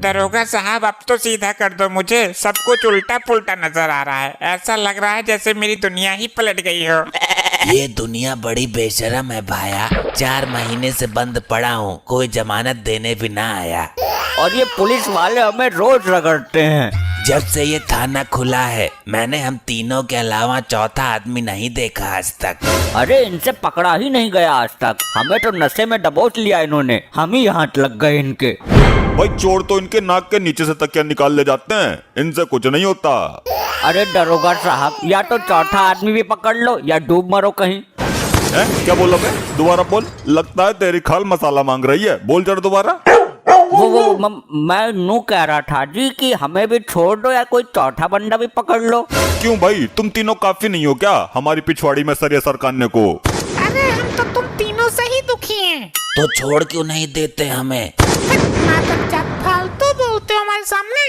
दरोगा साहब अब तो सीधा कर दो मुझे, सब कुछ उल्टा पुल्टा नजर आ रहा है। ऐसा लग रहा है जैसे मेरी दुनिया ही पलट गई हो। ये दुनिया बड़ी बेशरम है भाया। 4 महीने से बंद पड़ा हूँ, कोई जमानत देने भी ना आया। और ये पुलिस वाले हमें रोज रगड़ते हैं। जब से ये थाना खुला है मैंने हम तीनों के अलावा चौथा आदमी नहीं देखा आज तक। अरे इनसे पकड़ा ही नहीं गया आज तक। हमें तो नशे में दबोच लिया इन्होंने, हम ही हाथ लग गए इनके। भाई चोर तो इनके नाक के नीचे से तकिया निकाल ले जाते हैं, इनसे कुछ नहीं होता। अरे दरोगा साहब, या तो चौथा आदमी भी पकड़ लो या डूब मरो कहीं। क्या बोला बे? दोबारा बोल। लगता है तेरी खाल मसाला मांग रही है, बोल जरा दोबारा। मैं नू कह रहा था जी कि हमें भी छोड़ दो या कोई चौथा बंदा भी पकड़ लो। क्यों भाई, तुम तीनों काफी नहीं हो क्या हमारी पिछवाड़ी में सरिया सरकाने को? अरे हम तो तुम तीनों से ही दुखी हैं। तो छोड़ क्यों नहीं देते हमें? फालतू बोलते हो हमारे सामने।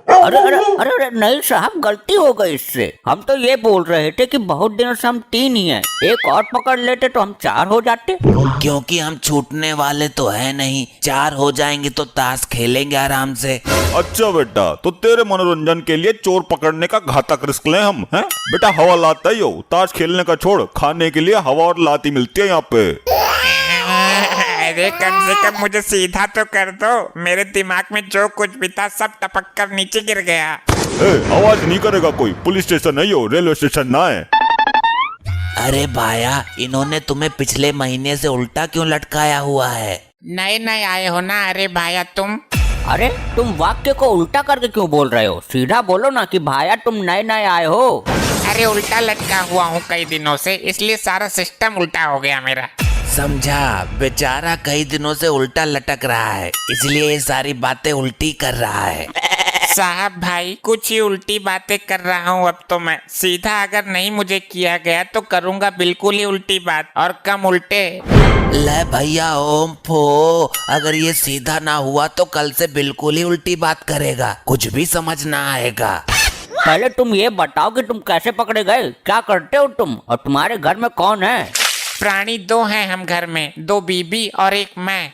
अरे अरे अरे अरे नहीं साहब, गलती हो गई इससे। हम तो ये बोल रहे थे कि बहुत दिनों से हम 3 ही हैं, एक और पकड़ लेते तो हम 4 हो जाते। क्योंकि हम छूटने वाले तो है नहीं, 4 हो जाएंगे तो ताश खेलेंगे आराम से। अच्छा बेटा, तो तेरे मनोरंजन के लिए चोर पकड़ने का घातक रिस्क लें हम, हैं? बेटा हवा लाता ही हो, ताश खेलने का छोड़, खाने के लिए हवा और लाती मिलती है यहाँ पे। अरे कम से कम मुझे सीधा तो कर दो, मेरे दिमाग में जो कुछ भी था सब टपक कर नीचे गिर गया। आवाज नहीं करेगा कोई, पुलिस स्टेशन नहीं हो, रेलवे स्टेशन ना है। अरे भाया, इन्होंने तुम्हें पिछले महीने से उल्टा क्यों लटकाया हुआ है? नए नए आए हो ना? अरे भाया तुम। अरे तुम वाक्य को उल्टा करके क्यों बोल रहे हो? सीधा बोलो ना कि भाया तुम नए नए आए हो। अरे उल्टा लटका हुआ हूँ कई दिनों से, इसलिए सारा सिस्टम उल्टा हो गया मेरा। समझा, बेचारा कई दिनों से उल्टा लटक रहा है, इसलिए ये सारी बातें उल्टी कर रहा है। साहब भाई कुछ ही उल्टी बातें कर रहा हूँ अब तो मैं। सीधा अगर नहीं मुझे किया गया तो करूँगा बिल्कुल ही उल्टी बात, और कम उल्टे। ले भैया ओम फो, अगर ये सीधा ना हुआ तो कल से बिल्कुल ही उल्टी बात करेगा, कुछ भी समझ ना आएगा। पहले तुम ये बताओ कि तुम कैसे पकड़े गए, क्या करते हो तुम, और तुम्हारे घर में कौन है? प्राणी 2 हैं हम घर में, 2 बीबी और 1 मैं।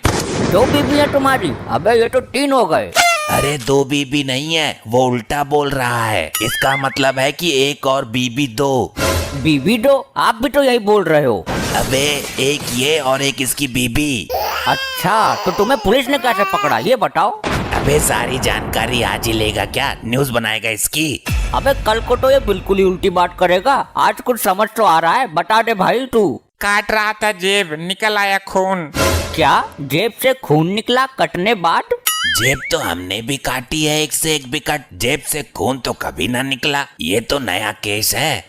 2 बीबी है तुम्हारी? अबे ये तो 3 हो गए। अरे 2 बीबी नहीं है, वो उल्टा बोल रहा है। इसका मतलब है कि 1 और बीबी 2। बीबी 2? आप भी तो यही बोल रहे हो। अबे 1 ये और 1 इसकी बीबी। अच्छा, तो तुम्हें पुलिस ने कैसे पकड़ा ये बताओ। अबे सारी जानकारी आज ही लेगा क्या, न्यूज़ बनाएगा इसकी? अबे कल को तो ये बिल्कुल ही उल्टी बात करेगा, आज कुछ समझ तो आ रहा है, बता दे भाई तू। काट रहा था जेब, निकल आया खून। क्या जेब से खून निकला कटने बाद? जेब तो हमने भी काटी है, 1 से 1 भी कट, जेब से खून तो कभी ना निकला, ये तो नया केस है।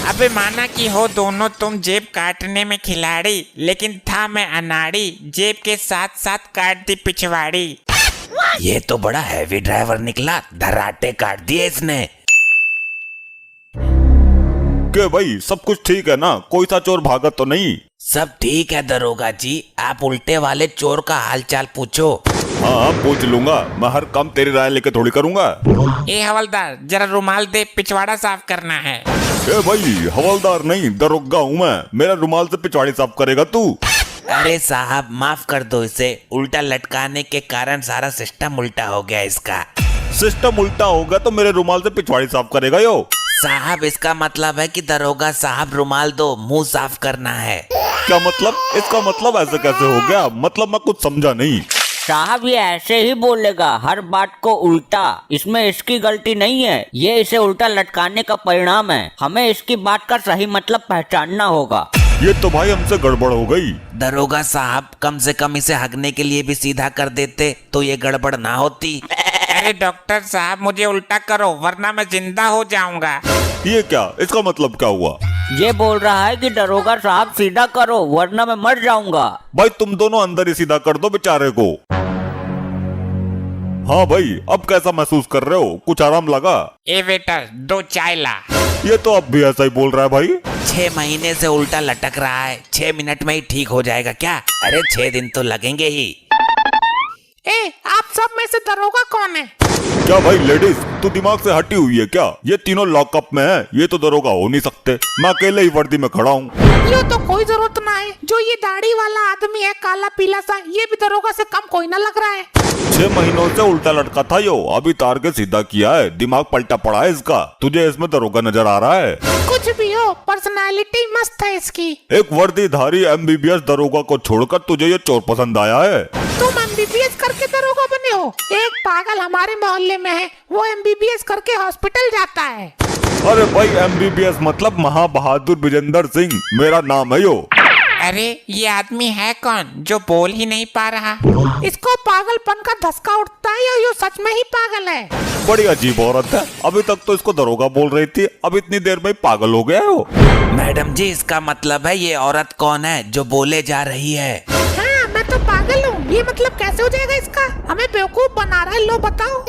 अबे माना कि हो दोनों तुम जेब काटने में खिलाड़ी, लेकिन था मैं अनाड़ी, जेब के साथ साथ काट दी पिछवाड़ी। ये तो बड़ा हैवी ड्राइवर निकला, धराटे काट दिए इसने। क्या भाई सब कुछ ठीक है ना, कोई सा चोर भागा तो नहीं? सब ठीक है दरोगा जी, आप उल्टे वाले चोर का हालचाल पूछो। हाँ पूछ लूंगा, मैं हर काम तेरी राय लेके थोड़ी करूंगा। ए हवलदार जरा रुमाल दे, पिछवाड़ा साफ करना है। ए भाई हवलदार नहीं दरोगा हूँ मैं, मेरा रुमाल से पिछवाड़ी साफ करेगा तू? अरे साहब माफ कर दो इसे, उल्टा लटकाने के कारण सारा सिस्टम उल्टा हो गया इसका। सिस्टम उल्टा होगा तो मेरे रुमाल से पिछवाड़ी साफ करेगा यो? साहब इसका मतलब है कि दरोगा साहब रुमाल दो, मुंह साफ करना है। क्या मतलब? इसका मतलब ऐसे कैसे हो गया? मतलब मैं कुछ समझा नहीं। साहब ये ऐसे ही बोलेगा हर बात को उल्टा, इसमें इसकी गलती नहीं है, ये इसे उल्टा लटकाने का परिणाम है। हमें इसकी बात का सही मतलब पहचानना होगा। ये तो भाई हमसे गड़बड़ हो गई। दरोगा साहब कम से कम इसे हगने के लिए भी सीधा कर देते तो ये गड़बड़ ना होती। अरे डॉक्टर साहब मुझे उल्टा करो वरना मैं जिंदा हो जाऊंगा। ये क्या, इसका मतलब क्या हुआ? ये बोल रहा है कि दरोगा साहब सीधा करो वरना मैं मर जाऊंगा। भाई तुम दोनों अंदर ही सीधा कर दो बेचारे को। हाँ भाई अब कैसा महसूस कर रहे हो, कुछ आराम लगा? ए वेटर 2 चाय ला। ये तो अब भी ऐसा ही बोल रहा है भाई। 6 महीने से उल्टा लटक रहा है, 6 मिनट में ही ठीक हो जाएगा क्या? अरे 6 दिन तो लगेंगे ही। ए आप सब में से दरोगा कौन है? क्या भाई लेडीज तू दिमाग से हटी हुई है क्या? ये तीनों लॉकअप में है, ये तो दरोगा हो नहीं सकते, मैं अकेले ही वर्दी में खड़ा हूँ। ये तो कोई जरूरत ना है, जो ये दाढ़ी वाला आदमी है काला पीला सा, ये भी दरोगा से कम कोई ना लग रहा है। 6 महीनों से उल्टा लटका था यो, अभी तार के सीधा किया है, दिमाग पलटा पड़ा है इसका। तुझे इसमें दरोगा नजर आ रहा है? कुछ भी हो, पर्सनालिटी मस्त है इसकी। एक वर्दीधारी MBBS दरोगा को छोड़कर तुझे ये चोर पसंद आया है? तुम MBBS करके दरोगा बने हो? एक पागल हमारे मोहल्ले में है, वो MBBS करके हॉस्पिटल जाता है। अरे भाई, MBBS मतलब महाबहादुर विजेंद्र सिंह मेरा नाम है यो। अरे ये आदमी है कौन जो बोल ही नहीं पा रहा? इसको पागलपन का धसका उठता है या ये सच में ही पागल है? बड़ी अजीब औरत है, अभी तक तो इसको दरोगा बोल रही थी, अब इतनी देर में ही पागल हो गया हो। मैडम जी, इसका मतलब है ये औरत कौन है जो बोले जा रही है? हाँ, मैं तो पागल हूँ। ये मतलब कैसे हो जाएगा इसका? हमें बेवकूफ बना रहा है, लो बताओ।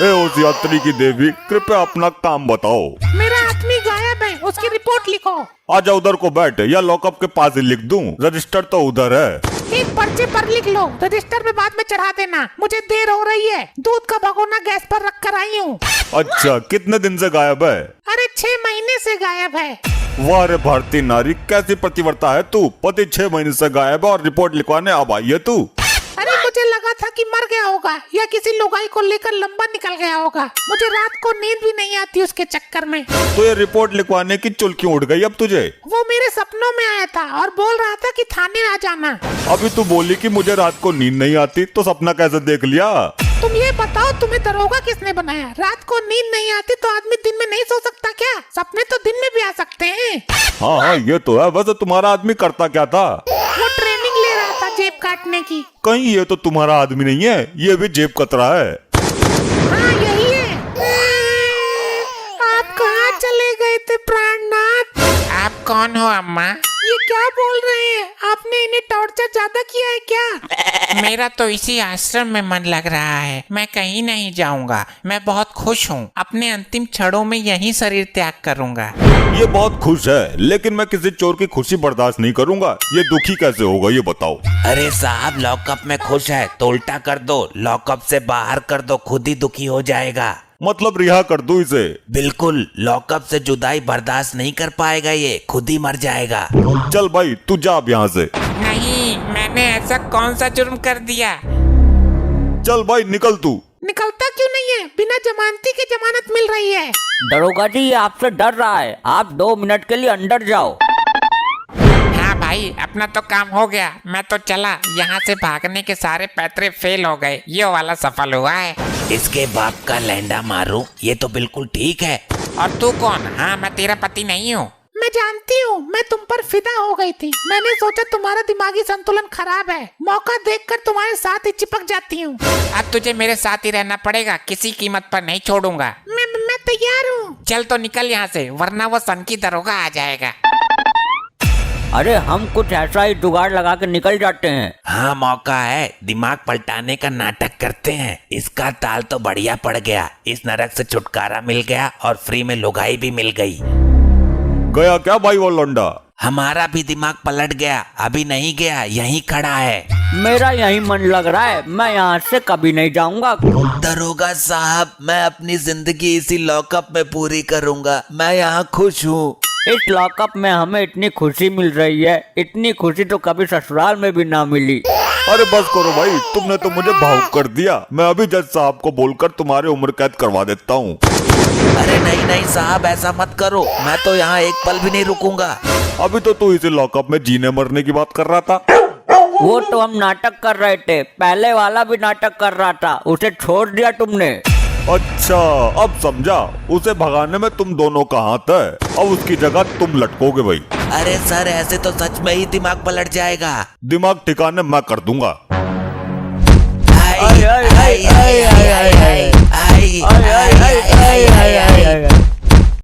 ए उस यात्री की देवी, कृपया अपना काम बताओ। मेरा आदमी गायब है, उसकी रिपोर्ट लिखो। आजा उधर को बैठ, या लॉकअप के पास ही लिख दूं, रजिस्टर तो उधर है। एक पर्चे पर लिख लो, रजिस्टर में बाद में चढ़ा देना। मुझे देर हो रही है, दूध का भगोना गैस पर रख कर आई हूँ। अच्छा, कितने दिन से गायब है? अरे 6 महीने से गायब है। वाह रे भारतीय नारी, कैसी प्रतिवर्ता है तू। पति 6 महीने से गायब है और रिपोर्ट लिखवाने अब आई है तू। अरे मुझे लगा था कि मर गया होगा या किसी लुगाई को लेकर लंबा निकल गया होगा। मुझे रात को नींद भी नहीं आती उसके चक्कर में। तो ये रिपोर्ट लिखवाने की चुल क्यों उड़ गई अब तुझे? वो मेरे सपनों में आया था और बोल रहा था कि थाने आ जाना। अभी तू बोली कि मुझे रात को नींद नहीं आती, तो सपना कैसे देख लिया? तुम ये बताओ, तुम्हें दरोगा किसने बनाया? रात को नींद नहीं आती तो आदमी दिन में नहीं सो सकता क्या? सपने तो दिन में भी आ सकते हैं। हाँ, ये तो है। वैसे तुम्हारा आदमी करता क्या था? वो ट्रेनिंग ले रहा था जेब काटने की। कहीं ये तो तुम्हारा आदमी नहीं है, ये भी जेब कतरा है। हाँ, यही है। आप कहाँ चले गए थे प्राणनाथ? आप कौन हो अम्मा? ये क्या बोल रहे हैं? आपने इन्हें टॉर्चर ज्यादा किया है क्या? मेरा तो इसी आश्रम में मन लग रहा है, मैं कहीं नहीं जाऊंगा। मैं बहुत खुश हूँ, अपने अंतिम क्षणों में यहीं शरीर त्याग करूंगा। ये बहुत खुश है, लेकिन मैं किसी चोर की खुशी बर्दाश्त नहीं करूंगा। ये दुखी कैसे होगा ये बताओ? अरे साहब, लॉकअप में खुश है तो उल्टा कर दो, लॉकअप से बाहर कर दो, खुद ही दुखी हो जाएगा। मतलब रिहा कर दूं इसे? बिल्कुल, लॉकअप से जुदाई बर्दाश्त नहीं कर पाएगा, ये खुद ही मर जाएगा। चल भाई, तू जा अब यहाँ से। नहीं, मैंने ऐसा कौन सा जुर्म कर दिया? चल भाई, निकल तू। निकलता क्यों नहीं है? बिना जमानती के जमानत मिल रही है। दरोगा जी, ये आपसे डर रहा है, आप 2 मिनट के लिए अंदर जाओ। हाँ भाई, अपना तो काम हो गया, मैं तो चला। यहाँ से भागने के सारे पैतरे फेल हो गए, ये वाला सफल हुआ है। इसके बाप का लैंडा मारूं, ये तो बिल्कुल ठीक है। और तू कौन? हाँ, मैं तेरा पति नहीं हूँ। मैं जानती हूँ, मैं तुम पर फिदा हो गई थी। मैंने सोचा तुम्हारा दिमागी संतुलन खराब है, मौका देखकर तुम्हारे साथ ही चिपक जाती हूँ। अब तुझे मेरे साथ ही रहना पड़ेगा, किसी कीमत पर नहीं छोड़ूंगा। मैं तैयार हूँ। चल तो निकल यहाँ से, वरना वो सनकी दरोगा आ जाएगा। अरे हम कुछ ऐसा ही जुगाड़ लगा के निकल जाते हैं। हाँ, मौका है, दिमाग पलटाने का नाटक करते हैं। इसका ताल तो बढ़िया पड़ गया, इस नरक से छुटकारा मिल गया और फ्री में लुगाई भी मिल गई। गया क्या भाई वो लौंडा? हमारा भी दिमाग पलट गया, अभी नहीं गया, यहीं खड़ा है। मेरा यही मन लग रहा है, मैं यहाँ से कभी नहीं जाऊंगा। दरोगा साहब, मैं अपनी जिंदगी इसी लॉकअप में पूरी करूंगा, मैं यहाँ खुश हूँ। इस लॉकअप में हमें इतनी खुशी मिल रही है, इतनी खुशी तो कभी ससुराल में भी ना मिली। अरे बस करो भाई, तुमने तो मुझे भावुक कर दिया। मैं अभी जज साहब को बोलकर तुम्हारे उम्र कैद करवा देता हूँ। अरे नहीं नहीं साहब, ऐसा मत करो, मैं तो यहाँ एक पल भी नहीं रुकूंगा। अभी तो तू इसी लॉकअप में जीने मरने की बात कर रहा था। वो तो हम नाटक कर रहे थे, पहले वाला भी नाटक कर रहा था, उसे छोड़ दिया तुमने। अच्छा, अब समझा, उसे भगाने में तुम दोनों का हाथ है, अब उसकी जगह तुम लटकोगे भाई। अरे सर, ऐसे तो सच में ही दिमाग पलट जाएगा। दिमाग ठिकाने मैं कर दूंगा।